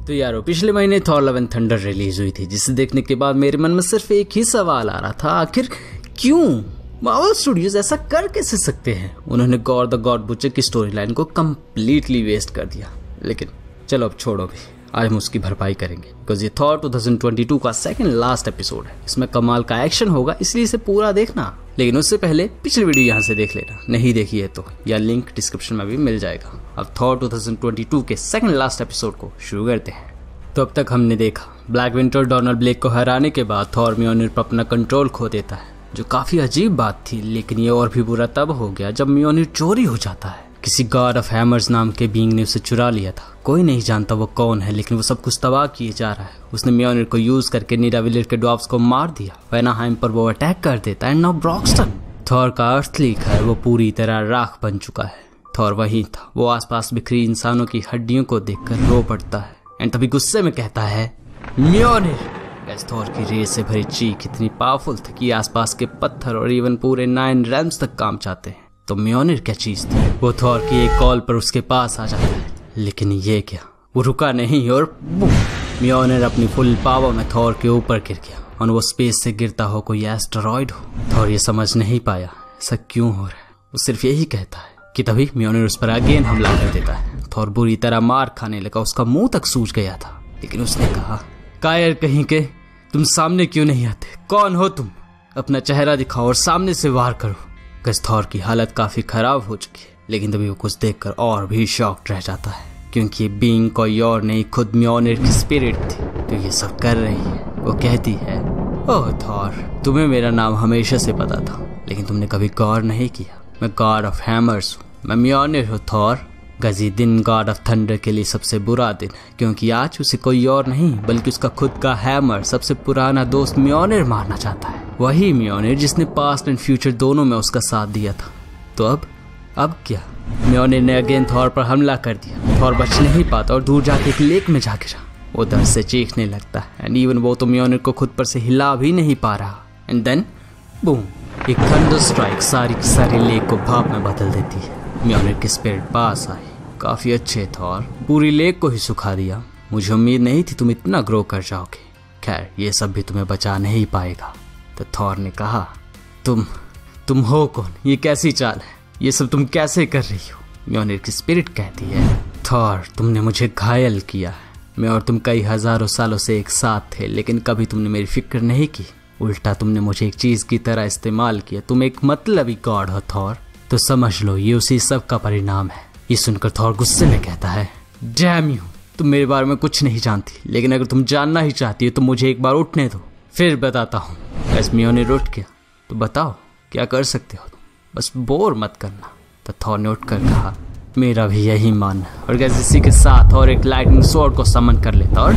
तो यारो पिछले महीने Thor love and thunder release हुई थी, जिसे देखने के बाद मेरे मन में सिर्फ एक ही सवाल आ रहा था, आखिर क्यों मार्वल स्टूडियोज ऐसा कर कैसे सकते हैं। उन्होंने गॉड द गॉड बुचर की स्टोरी लाइन को कम्प्लीटली वेस्ट कर दिया। लेकिन चलो अब छोड़ो भी, आज हम उसकी भरपाई करेंगे बिकॉज ये थॉर 2022 का सेकंड लास्ट एपिसोड है। इसमें कमाल का एक्शन होगा, इसलिए इसे पूरा देखना। लेकिन उससे पहले पिछली वीडियो यहाँ से देख लेना, नहीं देखी है तो, या लिंक डिस्क्रिप्शन में भी मिल जाएगा। अब थॉर 2022 के सेकंड लास्ट एपिसोड को शुरू करते हैं। तो अब तक हमने देखा ब्लैक विंटर डोनाल्ड ब्लेक को हराने के बाद थॉर म्योनिर पर अपना कंट्रोल खो देता है, जो काफी अजीब बात थी। लेकिन ये और भी बुरा तब हो गया जब म्योनिर चोरी हो जाता है। किसी गॉड ऑफ हैमर्स नाम के बीइंग ने उसे चुरा लिया था। कोई नहीं जानता वो कौन है, लेकिन वो सब कुछ तबाह किए जा रहा है। उसने म्योनिर को यूज करके निडाविलियर के ड्वार्फ्स को मार दिया। वेनाहाइम पर वो अटैक कर देता है। नाउ ब्रॉक्सटन, थॉर का अर्थली घर वो पूरी तरह राख बन चुका है। थॉर वहीं था। वो आसपास बिखरी इंसानों की हड्डियों को देखकर रो पड़ता है एंड तभी गुस्से में कहता है म्योनिर। थॉर की रेस से भरी चीख इतनी पावरफुल थी कि आसपास के पत्थर और इवन पूरे 9 रैम्स तक काम चाहते हैं। तो म्योनिर क्या चीज थी। वो थॉर की एक कॉल पर उसके पास आ जाता है, लेकिन ये क्या, वो रुका नहीं और म्योनिर अपनी फुल पावर में थॉर के ऊपर गिर गया और वो स्पेस से गिरता हो कोई एस्टेरॉयड हो। थॉर ये समझ नहीं पाया ऐसा क्यों हो रहा है। वो सिर्फ यही कहता है कि तभी म्योनिर उस पर अगेन हमला कर देता है। थॉर बुरी तरह मार खाने लगा, उसका मुंह तक सूज गया था। लेकिन उसने कहा, कायर कहीं के, तुम सामने क्यों नहीं आते? कौन हो तुम? अपना चेहरा दिखाओ और सामने से वार करो। थॉर की हालत काफी खराब हो चुकी है, लेकिन तभी वो कुछ देखकर और भी शॉक्ड रह जाता है, क्योंकि ये बीइंग कोई और नहीं, खुद म्योनिर की स्पिरिट थी जो ये सब कर रही है। वो कहती है, ओह थॉर, तुम्हें मेरा नाम हमेशा से पता था, लेकिन तुमने कभी गौर नहीं किया। मैं गॉड ऑफ हैमर्स हूँ, मैं म्योनिर हूँ थॉर। गजी दिन गॉड ऑफ थंडर के लिए सबसे बुरा दिन है, क्योंकि आज उसे कोई और नहीं बल्कि उसका खुद का हैमर, सबसे पुराना दोस्त म्योनिर मारना चाहता है। वही म्योनिर जिसने पास्ट एंड फ्यूचर दोनों में उसका साथ दिया था। तो अब क्या? म्योनिर ने अगेन थॉर पर हमला कर दिया। थॉर बच नहीं पाता और दूर जाके एक लेक में जा गिरा। वो दर्द से चीखने लगता है एंड इवन वो तो म्योनिर को खुद पर से हिला भी नहीं पा रहा। एंड देन बूम, एक थंडर स्ट्राइक सारी की सारी लेक को भाप में बदल देती है। म्योनिर की स्पिरिट पास आई। काफी अच्छे थॉर, पूरी लेक को ही सुखा दिया। मुझे उम्मीद नहीं थी तुम इतना ग्रो कर जाओगे। खैर ये सब भी तुम्हें बचा नहीं पाएगा। तो थॉर ने कहा, तुम हो कौन? ये कैसी चाल है? ये सब तुम कैसे कर रही हो? म्योनिर की स्पिरिट कहती है, थॉर तुमने मुझे घायल किया है। मैं और तुम कई हजारों सालों से एक साथ थे, लेकिन कभी तुमने मेरी फिक्र नहीं की। उल्टा तुमने मुझे एक चीज की तरह इस्तेमाल किया। तुम एक मतलबी गॉड हो थॉर। तो समझ लो ये उसी सब का परिणाम है। ये सुनकर थॉर गुस्से में कहता है, डैम यू, तुम मेरे बारे में कुछ नहीं जानती, लेकिन अगर तुम जानना ही चाहती हो तो मुझे एक बार उठने दो, फिर बताता हूँ। म्योनिर उठ गया, तो बताओ क्या कर सकते हो तुम, बस बोर मत करना। तो थॉर ने उठकर कहा, मेरा भी यही मानना है। और गैस इसी के साथ और एक लाइटनिंग स्वॉर्ड को समन कर लेता और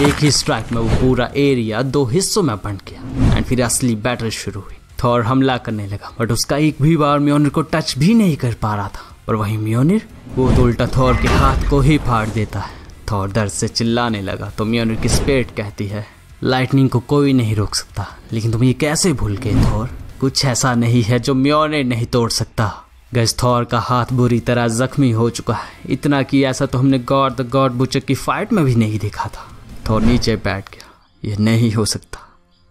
एक ही स्ट्राइक में वो पूरा एरिया 2 हिस्सों में बंट गया एंड फिर असली बैटल शुरू हुई। थॉर हमला करने लगा, बट उसका एक भी बार म्योनिर को टच भी नहीं कर पा रहा था। और वहीं म्योनिर वो तो उल्टा थॉर के हाथ को ही फाड़ देता है। थॉर दर्द से चिल्लाने लगा। तो म्योनिर की स्पिरिट कहती है, लाइटनिंग को कोई नहीं रोक सकता, लेकिन तुम ये कैसे भूल गए थॉर? कुछ ऐसा नहीं है जो म्योनिर नहीं तोड़ सकता। गैस थॉर का हाथ बुरी तरह जख्मी हो चुका है, इतना कि ऐसा तो हमने गॉड द गॉड बुचर की फाइट में भी नहीं देखा था। थॉर नीचे बैठ गया। ये नहीं हो सकता।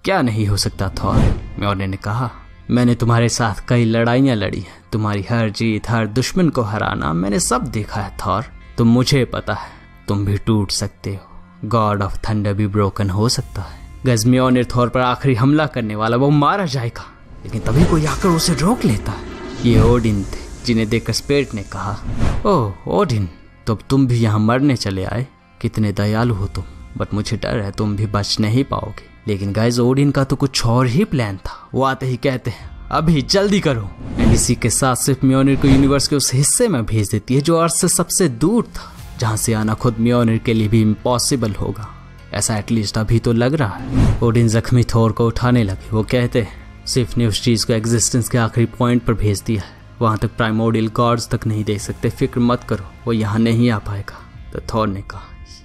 क्या नहीं हो सकता थॉर? म्योनिर ने कहा, मैंने तुम्हारे साथ कई लड़ाइयाँ लड़ी हैं, तुम्हारी हर जीत, हर दुश्मन को हराना मैंने सब देखा है थॉर। तो मुझे पता है तुम भी टूट सकते हो। गॉड ऑफ थंडर भी ब्रोकन हो सकता है। गैस म्योनिर थॉर पर आखिरी हमला करने वाला, वो मारा जाएगा, लेकिन तभी कोई आकर उसे रोक लेता है। ये ओडिन थे, जिन्हें देखकर स्पिरिट ने कहा, ओह ओडिन, तो अब तुम भी यहाँ मरने चले आए? कितने दयालु हो तुम, बट मुझे डर है तुम भी बच नहीं पाओगे। लेकिन गाइस ओडिन का तो कुछ और ही प्लान था। वो आते ही कहते हैं, अभी जल्दी करो। एंड इसी के साथ सिर्फ म्योनिर को यूनिवर्स के उस हिस्से में भेज देती है जो अर्थ से सबसे दूर था, जहाँ से आना खुद म्योनिर के लिए भी इम्पॉसिबल होगा। ऐसा एटलीस्ट अभी तो लग रहा है। ओडिन जख्मी थॉर को उठाने लगे। वो कहते हैं, सिर्फ ने उस चीज को एग्जिस्टेंस के आखिरी पॉइंट पर भेज दिया है, वहां तक प्राइमोर्डियल गॉड्स तक नहीं देख सकते। फिक्र मत करो, वो यहाँ नहीं आ पाएगा। तो थॉर ने कहा,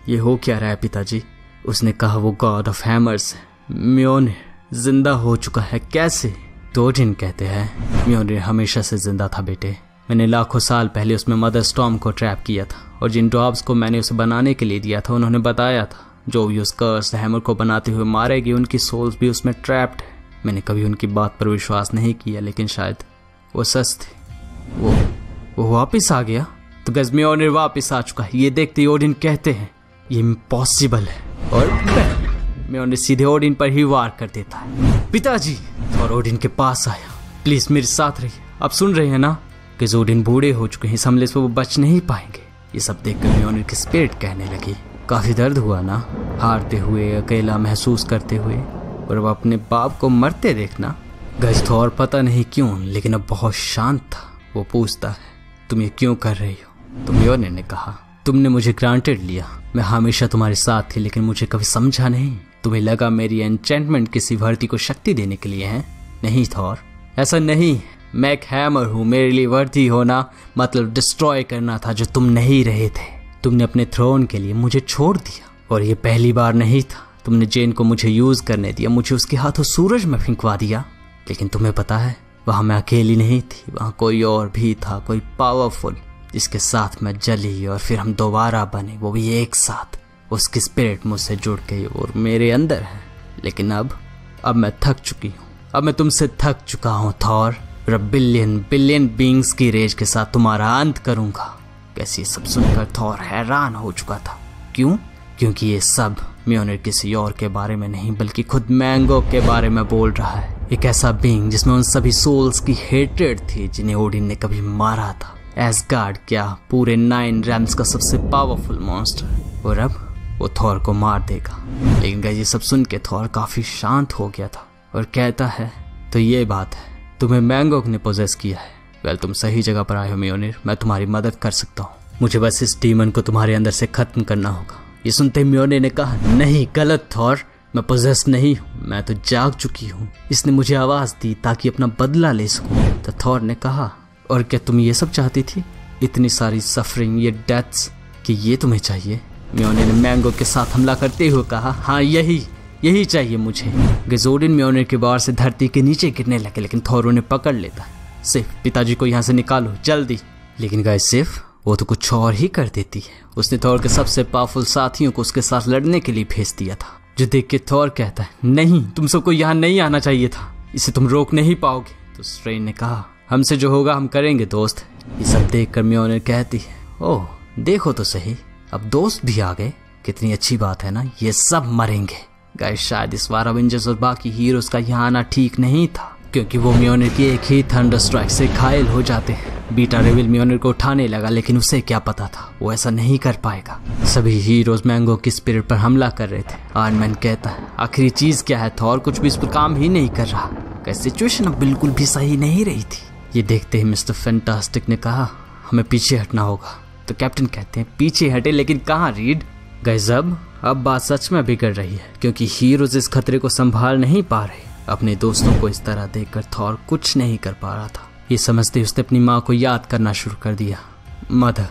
ये हो क्या रहा है पिताजी? उसने कहा, वो गॉड ऑफ हैमर्स है। म्योनिर जिंदा हो चुका है, कैसे? तो ओडिन कहते हैं, म्योनिर हमेशा से जिंदा था बेटे। मैंने लाखों साल पहले उसमें मदर स्टॉर्म को ट्रैप किया था और जिन ड्रॉप्स को मैंने उसे बनाने के लिए दिया था उन्होंने बताया था जो भी उस कर्स्ड हैमर को बनाते हुए मारेगी उनकी सोल्स भी उसमें ट्रैप्ड है। मैंने कभी उनकी बात पर विश्वास नहीं किया, लेकिन शायद वो सच थे। वो वापस आ गया। तो गाइस म्योनिर वापस आ चुका है। ये देखते ही ओडिन कहते हैं ये इम्पॉसिबल है और म्योनिर सीधे ओडिन पर ही वार कर देता है। पिताजी! और ओडिन के पास आया। प्लीज मेरे साथ रहिए। आप सुन रहे हैं ना कि ओडिन बूढ़े हो चुके हैं, इस हमले से वो बच नहीं पाएंगे। ये सब देखकर म्योनिर की स्पिरिट कहने लगी काफी दर्द हुआ ना, हारते हुए, अकेला महसूस करते हुए, और अब अपने बाप को मरते देखना। गाइस थॉर पता नहीं क्यों लेकिन अब बहुत शांत था। वो पूछता है तुम ये क्यों कर रही हो? तो म्योनिर ने कहा तुमने मुझे ग्रांटेड लिया, मैं हमेशा तुम्हारे साथ थी, लेकिन मुझे कभी समझा नहीं। तुम्हें लगा मेरी एन्चेंटमेंट किसी वर्दी को शक्ति देने के लिए है? नहीं थॉर, ऐसा नहीं। मैं एक हैमर हूँ। मेरे लिए वर्दी होना मतलब डिस्ट्रॉय करना था, जो तुम नहीं रहे थे। तुमने अपने थ्रोन के लिए मुझे छोड़ दिया, और ये पहली बार नहीं था। तुमने जेन को मुझे यूज करने दिया, मुझे उसके हाथों सूरज में फिंकवा दिया। लेकिन तुम्हें पता है वहां मैं अकेली नहीं थी, वहां कोई और भी था, कोई पावरफुल, जिसके साथ मैं जली और फिर हम दोबारा बने, वो भी एक साथ। उसकी स्पिरिट मुझसे जुड़ गई और मेरे अंदर है। लेकिन अब मैं थक चुकी हूँ। अब मैं तुमसे थक चुका हूँ थॉर। और बिलियन बींग्स की रेज के साथ तुम्हारा अंत करूंगा। कैसे सब सुनकर थॉर हैरान हो चुका था। क्यों? क्योंकि ये सब म्योनिर किसी और के बारे में नहीं बल्कि खुद मैंगो के बारे में बोल रहा है। एक ऐसा बीइंग जिसमें उन सभी सोल्स की हेट्रेड थी जिन्हें ओडिन ने कभी मारा था। एसगार्ड क्या, पूरे 9 रैम्स का सबसे पावरफुल मॉन्स्टर। और अब वो थॉर को मार देगा। लेकिन गाइस ये सब सुन के थॉर काफी शांत हो गया था और कहता है तो ये बात है, तुम्हें मैंगो ने पोजेस किया है। वेल तुम सही जगह पर आए हो म्योनिर, मैं तुम्हारी मदद कर सकता हूँ। मुझे बस इस डीमन को तुम्हारे अंदर से खत्म करना होगा। ये सुनते म्योनिर ने कहा नहीं, गलत थॉर, मैं पोजेस नहीं हूँ, मैं तो जाग चुकी हूँ। इसने मुझे आवाज दी ताकि अपना बदला ले सकूं। तो थॉर ने कहा और क्या तुम ये सब चाहती थी? इतनी सारी सफरिंग, ये डेथ्स, कि ये तुम्हें चाहिए? म्योनिर ने मैंगो के साथ हमला करते हुए कहा हाँ यही चाहिए मुझे। ओडिन म्योनिर के बाहर से धरती के नीचे गिरने लगे, लेकिन थॉर उन्हें पकड़ लेता है। सिर्फ पिताजी को यहाँ से निकालो जल्दी। लेकिन गाइस सिर्फ वो तो कुछ और ही कर देती है। उसने थॉर के सबसे पावरफुल साथियों को उसके साथ लड़ने के लिए भेज दिया था, जो देख के थॉर कहता है नहीं, तुम सबको यहाँ नहीं आना चाहिए था, इसे तुम रोक नहीं पाओगे। तो स्ट्रेन ने कहा हमसे जो होगा हम करेंगे दोस्त। ये सब देख कर म्योनिर कहती है ओह देखो तो सही, अब दोस्त भी आ गए, कितनी अच्छी बात है ना। ये सब मरेंगे। गाइस शायद इस बार अवेंजर्स और बाकी हीरोज का यहाँ आना ठीक नहीं था, क्योंकि वो म्योनिर की एक ही थंडर स्ट्राइक से घायल हो जाते हैं। बीटा रेविल म्योनिर को उठाने लगा, लेकिन उसे क्या पता था वो ऐसा नहीं कर पाएगा। सभी हीरोज मैंगो की स्पिरिट पर हमला कर रहे थे। आयरन मैन कहता है आखिरी चीज क्या है थॉर, कुछ भी इस पर काम ही नहीं कर रहा। सिचुएशन अब बिल्कुल भी सही नहीं रही थी। ये देखते ही मिस्टर फैंटास्टिक ने कहा हमें पीछे हटना होगा। तो कैप्टन कहते हैं पीछे हटे, लेकिन कहाँ रीड? गाइस अब बात सच में बिगड़ रही है, क्योंकि हीरोज इस खतरे को संभाल नहीं पा रहे। अपने दोस्तों को इस तरह देखकर थॉर कुछ नहीं कर पा रहा था। ये समझते उसने अपनी माँ को याद करना शुरू कर दिया। मदर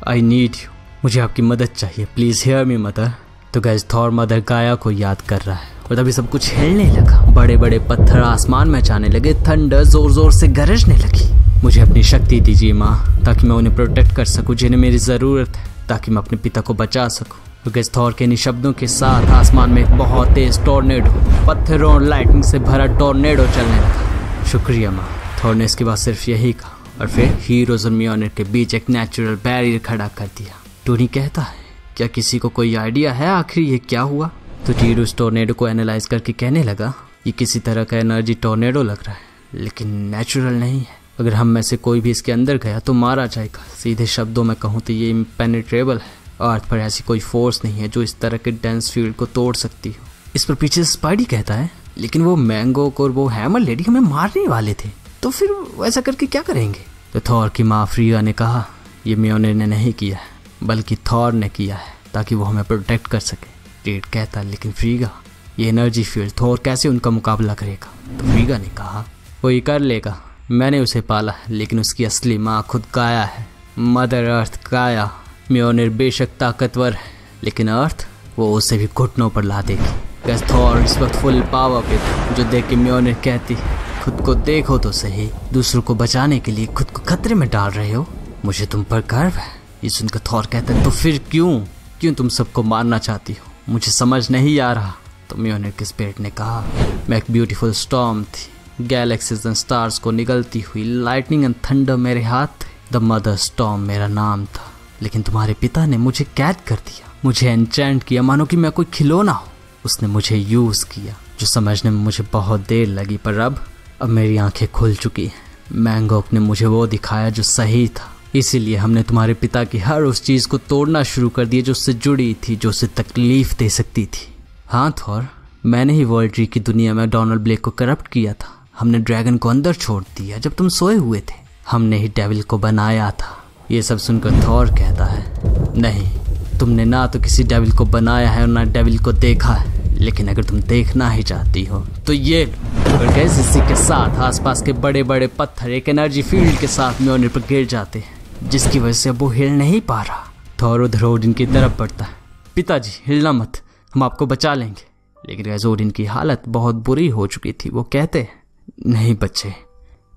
आई नीड यू, मुझे आपकी मदद चाहिए, प्लीज हियर मी मदर। तो गाइस थॉर मदर गाया को याद कर रहा है और तभी सब कुछ हिलने लगा। बड़े बड़े पत्थर आसमान में जाने लगे, थंडर जोर जोर से गरजने लगी। मुझे अपनी शक्ति दीजिए माँ, ताकि मैं उन्हें प्रोटेक्ट कर सकूं जिन्हें मेरी जरूरत है, ताकि मैं अपने पिता को बचा सकूं। तो गाइस थॉर के इन शब्दों के साथ आसमान में एक बहुत तेज टॉर्नेडो, पत्थरों और लाइटनिंग से भरा टॉर्नेडो चलने लगा। शुक्रिया माँ, थॉर ने इसके बाद सिर्फ यही कहा और फिर हीरोज और म्योनिर के बीच एक नेचुरल बैरियर खड़ा कर दिया। टोनी कहता है क्या किसी को कोई आइडिया है आखिर ये क्या हुआ? तो टीरो उस टॉर्नेडो को एनालाइज करके कहने लगा ये किसी तरह का एनर्जी टॉर्नेडो लग रहा है, लेकिन नेचुरल नहीं है। अगर हम में से कोई भी इसके अंदर गया तो मारा जाएगा। सीधे शब्दों में कहूँ तो ये इम्पेनिट्रेबल है। अर्थ पर ऐसी कोई फोर्स नहीं है जो इस तरह के डेंस फील्ड को तोड़ सकती हो। इस पर पीछे से स्पाइडी कहता है लेकिन वो मैंगो को और वो हैमर लेडी हमें मारने वाले थे, तो फिर ऐसा करके क्या करेंगे? तो थॉर की माँ फ्रीगा ने कहा ये म्योनिर ने नहीं किया है, बल्कि थॉर ने किया है, ताकि वो हमें प्रोटेक्ट कर सके। टेड कहता लेकिन फ्रीगा ये एनर्जी फील्ड थॉर कैसे उनका मुकाबला करेगा? तो फ्रीगा ने कहा वो ये कर लेगा, मैंने उसे पाला है, लेकिन उसकी असली माँ खुद काया है, मदर अर्थ काया। म्योनिर बेशक ताकतवर है, लेकिन अर्थ वो उसे भी घुटनों पर ला देगी। गैस थॉर इस वक्त फुल पावर पे था, जो देख के म्योनिर कहती खुद को देखो तो सही, दूसरों को बचाने के लिए खुद को खतरे में डाल रहे हो। मुझे तुम पर गर्व है। ये सुनकर थॉर कहता है तो फिर क्यों तुम सबको मारना चाहती हो? मुझे समझ नहीं आ रहा। तो म्योनिर के स्पिरिट ने कहा, मैं एक ब्यूटीफुल स्टॉर्म थी, गैलेक्सीज एंड स्टार्स को निगलती हुई, लाइटनिंग एंड थंडर मेरे हाथ थे, द मदर स्टॉर्म मेरा नाम था। लेकिन तुम्हारे पिता ने मुझे कैद कर दिया, मुझे एन्चेंट किया मानो कि मैं कोई खिलौना हूँ। उसने मुझे यूज किया, जो समझने में मुझे बहुत देर लगी, पर अब मेरी आंखें खुल चुकी हैं। मैंगोक ने मुझे वो दिखाया जो सही था, इसीलिए हमने तुम्हारे पिता की हर उस चीज को तोड़ना शुरू कर दिया जो उससे जुड़ी थी, जो उसे तकलीफ दे सकती थी। हाँ थॉर, मैंने ही वर्ल्ड ट्री की दुनिया में डोनाल्ड ब्लेक को करप्ट किया था। हमने ड्रैगन को अंदर छोड़ दिया जब तुम सोए हुए थे। हमने ही डेविल को बनाया था। ये सब सुनकर थॉर कहता है, नहीं, तुमने ना तो किसी डेविल को बनाया है और ना डेविल को देखा है। लेकिन अगर तुम देखना ही चाहती हो तो ये लो। और गैस इसी के साथ आसपास के बड़े बड़े पत्थर एक एनर्जी फील्ड के साथ म्योनिर पर गिर जाते हैं, जिसकी वजह से अब वो हिल नहीं पा रहा। थॉर उधर ओडिन की तरफ बढ़ता है, पिताजी हिलना मत, हम आपको बचा लेंगे। लेकिन गैस ओडिन की हालत बहुत बुरी हो चुकी थी। वो कहते हैं, नहीं बच्चे,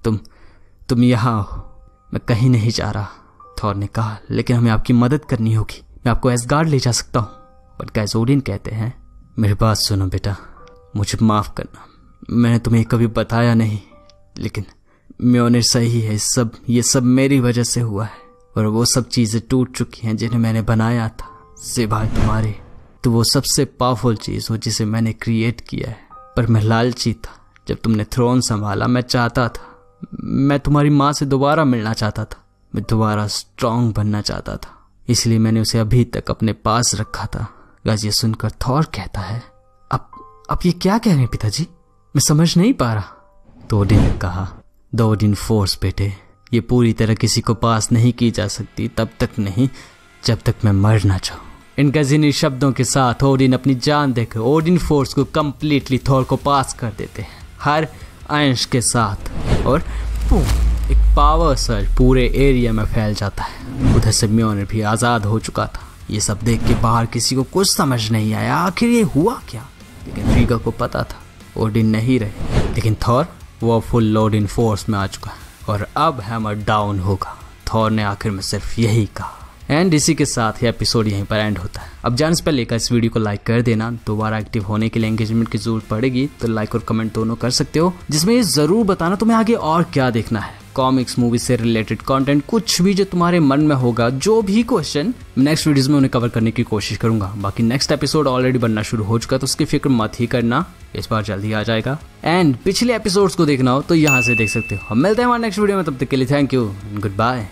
तुम यहाँ हो, मैं कहीं नहीं जा रहा। थॉर ने कहा, लेकिन हमें आपकी मदद करनी होगी, मैं आपको एसगार्ड ले जा सकता हूँ। पर गैस ओडिन कहते हैं, मेरी बात सुनो बेटा, मुझे माफ करना, मैंने तुम्हें कभी बताया नहीं, लेकिन म्योनिर सही है, ये सब मेरी वजह से हुआ है। और वो सब चीजें टूट चुकी हैं जिन्हें मैंने बनाया था, सिवाय तुम्हारे। तो वो सबसे पावरफुल चीज हो जिसे मैंने क्रिएट किया है। पर मैं लालची था। जब तुमने थ्रोन संभाला, मैं चाहता था, मैं तुम्हारी माँ से दोबारा मिलना चाहता था, मैं दोबारा स्ट्रांग बनना चाहता था, इसलिए मैंने उसे अभी तक अपने पास रखा था। गाज ये सुनकर थॉर कहता है, अब ये क्या कह रहे हैं पिताजी, मैं समझ नहीं पा रहा। तो ओडिन ने कहा, द ओडिन फोर्स बेटे, ये पूरी तरह किसी को पास नहीं की जा सकती, तब तक नहीं जब तक मैं मर ना जाऊं। इन गज़िनी शब्दों के साथ ओडिन अपनी जान देकर ओडिन फोर्स को कंप्लीटली थॉर को पास कर देते हैं, हर अंश के साथ, और एक पावर सर्ज पूरे एरिया में फैल जाता है। उधर से म्योनिर भी आज़ाद हो चुका था। ये सब देख के बाहर किसी को कुछ समझ नहीं आया, आखिर ये हुआ क्या। लेकिन रीगा को पता था ओडिन नहीं रहे, लेकिन थॉर वो फुल ओडिन फोर्स में आ चुका है और अब हैमर डाउन होगा। थॉर ने आखिर में सिर्फ यही कहा। एंड इसी के साथ ये एपिसोड यहीं पर एंड होता है। अब जाने से पहले इस वीडियो को लाइक कर देना। दोबारा एक्टिव होने के लिए एंगेजमेंट की जरूरत पड़ेगी, तो लाइक और कमेंट दोनों कर सकते हो, जिसमें ये जरूर बताना तुम्हें आगे और क्या देखना है। कॉमिक्स, मूवी से रिलेटेड कंटेंट, कुछ भी जो तुम्हारे मन में होगा, जो भी क्वेश्चन, नेक्स्ट वीडियोस में उन्हें कवर करने की कोशिश करूंगा। बाकी नेक्स्ट एपिसोड ऑलरेडी बनना शुरू हो चुका है, तो उसकी फिक्र मत ही करना, इस बार जल्दी आ जाएगा। एंड पिछले एपिसोड्स को देखना हो तो यहाँ से देख सकते हो। हम मिलते हैं हमारे नेक्स्ट वीडियो में, तब तक के लिए थैंक यू, गुड बाय।